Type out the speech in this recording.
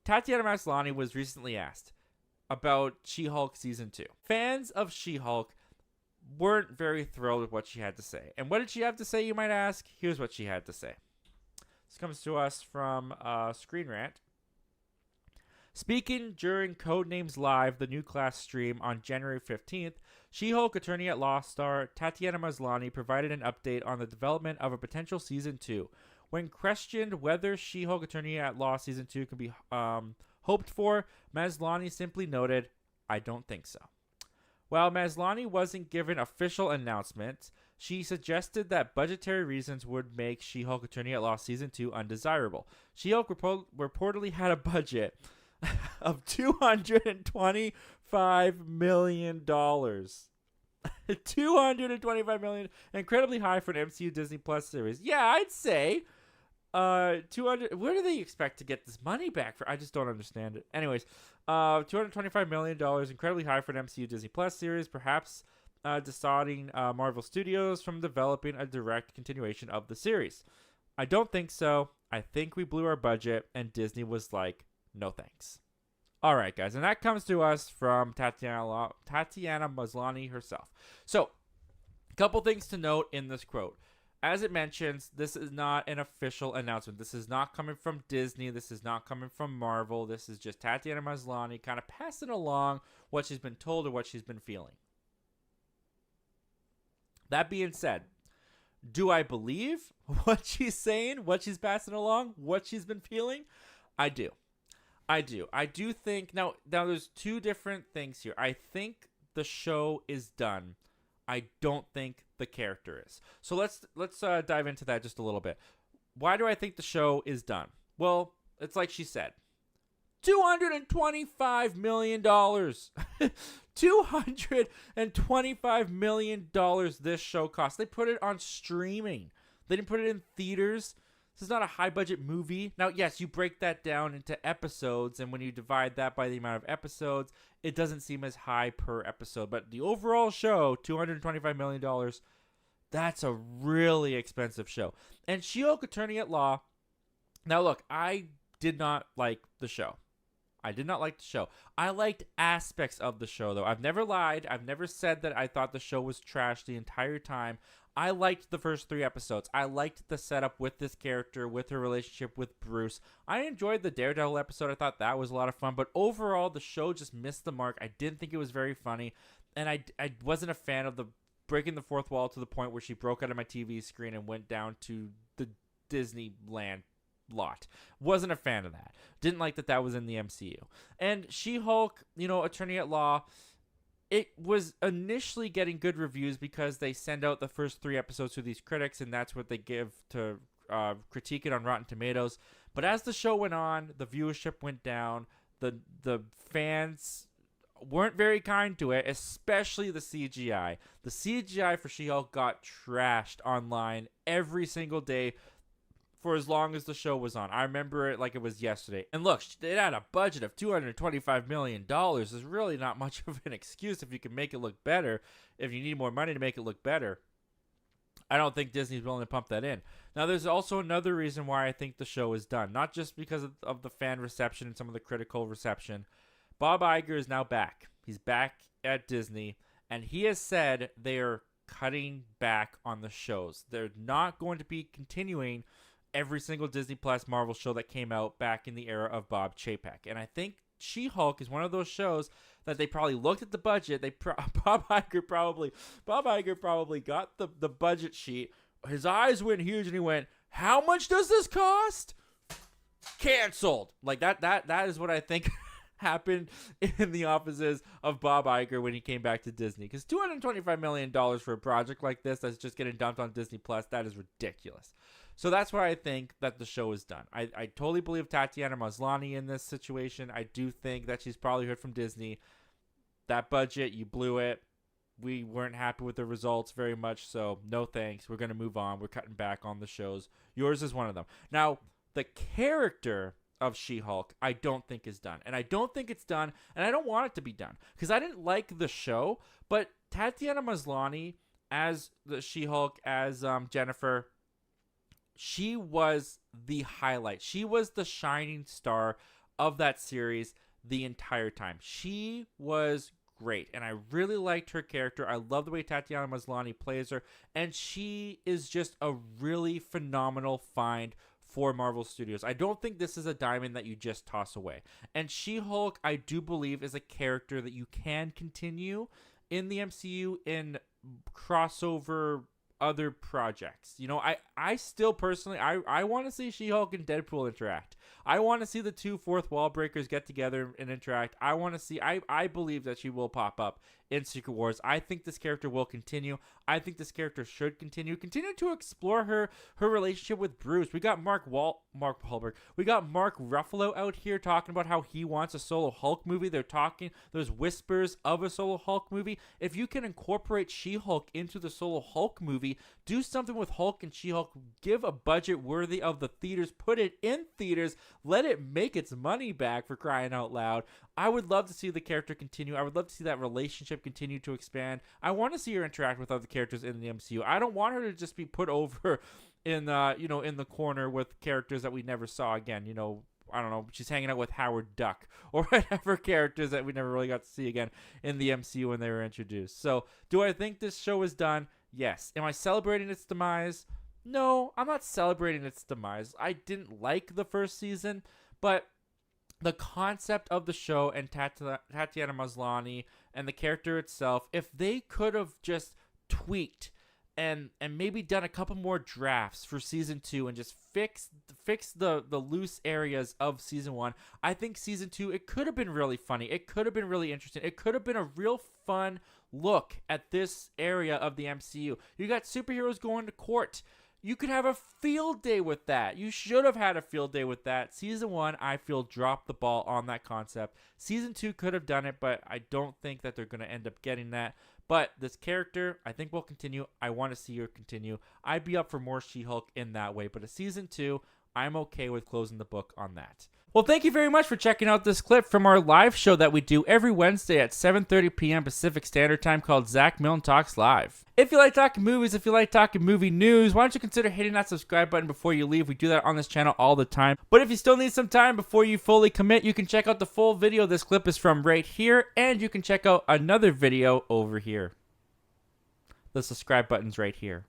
Tatiana Maslany was recently asked about She-Hulk Season 2. Fans of She-Hulk weren't very thrilled with what she had to say. And what did she have to say, you might ask? Here's what she had to say. This comes to us from Screen Rant. Speaking during Codenames Live, the new class stream on January 15th, She-Hulk attorney at law star Tatiana Maslany provided an update on the development of a potential Season 2. When questioned whether She-Hulk attorney at law Season 2 can be hoped for, Maslany simply noted, "I don't think so." While Maslany wasn't given official announcements, she suggested that budgetary reasons would make She-Hulk attorney at law Season 2 undesirable. She-Hulk reportedly had a budget of $225 million. $225 million, incredibly high for an MCU Disney Plus series. Yeah, I'd say 200. Where do they expect to get this money back for? I just don't understand it. Anyways, $225 million, incredibly high for an MCU Disney Plus series, perhaps dissuading Marvel Studios from developing a direct continuation of the series. I don't think so. I think we blew our budget, and Disney was like, no thanks. All right, guys, and that comes to us from Tatiana Maslany herself. So, a couple things to note in this quote. As it mentions, this is not an official announcement. This is not coming from Disney. This is not coming from Marvel. This is just Tatiana Maslany kind of passing along what she's been told or what she's been feeling. That being said, do I believe what she's saying, what she's passing along, what she's been feeling? I do. I do think now there's two different things here. I think the show is done. I don't think the character is. So let's dive into that just a little bit. Why do I think the show is done? Well, it's like she said. $225 million. $225 million this show cost. They put it on streaming. They didn't put it in theaters. This is not a high-budget movie. Now, yes, you break that down into episodes, and when you divide that by the amount of episodes, it doesn't seem as high per episode. But the overall show, $225 million, that's a really expensive show. And She-Hulk Attorney at Law, now look, I did not like the show. I did not like the show. I liked aspects of the show, though. I've never lied. I've never said that I thought the show was trash the entire time. I liked the first 3 episodes. I liked the setup with this character, with her relationship with Bruce. I enjoyed the Daredevil episode. I thought that was a lot of fun. But overall, the show just missed the mark. I didn't think it was very funny. And I wasn't a fan of the breaking the fourth wall to the point where she broke out of my TV screen and went down to the Disneyland lot. Wasn't a fan of that. Didn't like that was in the MCU. And She-Hulk, Attorney at Law, it was initially getting good reviews because they send out the first 3 episodes to these critics, and that's what they give to critique it on Rotten Tomatoes. But as the show went on, the viewership went down. The fans weren't very kind to it, especially the CGI. The CGI for She-Hulk got trashed online every single day for as long as the show was on. I remember it like it was yesterday. And look, it had a budget of $225 million. There's really not much of an excuse if you can make it look better. If you need more money to make it look better, I don't think Disney's willing to pump that in. Now, there's also another reason why I think the show is done. Not just because of the fan reception and some of the critical reception. Bob Iger is now back. He's back at Disney, and he has said they are cutting back on the shows. They're not going to be continuing every single Disney Plus Marvel show that came out back in the era of Bob Chapek. And I think She-Hulk is one of those shows that they probably looked at the budget. Bob Iger probably got the budget sheet. His eyes went huge and he went, "How much does this cost?" Canceled. Like that is what I think happened in the offices of Bob Iger when he came back to Disney. Because $225 million for a project like this that's just getting dumped on Disney Plus, that is ridiculous. So that's why I think that the show is done. I totally believe Tatiana Maslany in this situation. I do think that she's probably heard from Disney. That budget, you blew it. We weren't happy with the results very much, so no thanks. We're going to move on. We're cutting back on the shows. Yours is one of them. Now, the character of She-Hulk, I don't think is done. And I don't think it's done, and I don't want it to be done. Because I didn't like the show, but Tatiana Maslany as the She-Hulk, as Jennifer, she was the highlight. She was the shining star of that series the entire time. She was great, and I really liked her character. I love the way Tatiana Maslany plays her, and she is just a really phenomenal find for Marvel Studios. I don't think this is a diamond that you just toss away. And She-Hulk, I do believe, is a character that you can continue in the MCU in crossover other projects. You know, I still personally, I want to see She-Hulk and Deadpool interact. I want to see the two fourth wall breakers get together and interact. I want to see, I believe that she will pop up in Secret Wars. I think this character will continue. I think this character should continue to explore her relationship with Bruce. We got Mark Wahlberg. We got Mark Ruffalo out here talking about how he wants a solo Hulk movie. There's whispers of a solo Hulk movie. If you can incorporate She-Hulk into the solo Hulk movie, do something with Hulk and She-Hulk, give a budget worthy of the theaters, put it in theaters, let it make its money back, for crying out loud. I would love to see the character continue. I would love to see that relationship continue to expand. I want to see her interact with other characters in the MCU. I don't want her to just be put over in the corner with characters that we never saw again. You know, I don't know, she's hanging out with Howard Duck or whatever characters that we never really got to see again in the MCU when they were introduced. So, do I think this show is done? Yes. Am I celebrating its demise? No, I'm not celebrating its demise. I didn't like the first season, but the concept of the show and Tatiana Maslany and the character itself, if they could have just tweaked and maybe done a couple more drafts for season 2 and just fix the loose areas of season 1, I think season 2, it could have been really funny. It could have been really interesting. It could have been a real fun look at this area of the MCU. You got superheroes going to court. You could have a field day with that. You should have had a field day with that. Season 1, I feel, dropped the ball on that concept. Season 2 could have done it, but I don't think that they're going to end up getting that. But this character, I think, will continue. I want to see her continue. I'd be up for more She-Hulk in that way. But a season 2, I'm okay with closing the book on that. Well, thank you very much for checking out this clip from our live show that we do every Wednesday at 7:30 p.m. Pacific Standard Time called Zach Milne Talks Live. If you like talking movies, if you like talking movie news, why don't you consider hitting that subscribe button before you leave? We do that on this channel all the time. But if you still need some time before you fully commit, you can check out the full video this clip is from right here, and you can check out another video over here. The subscribe button's right here.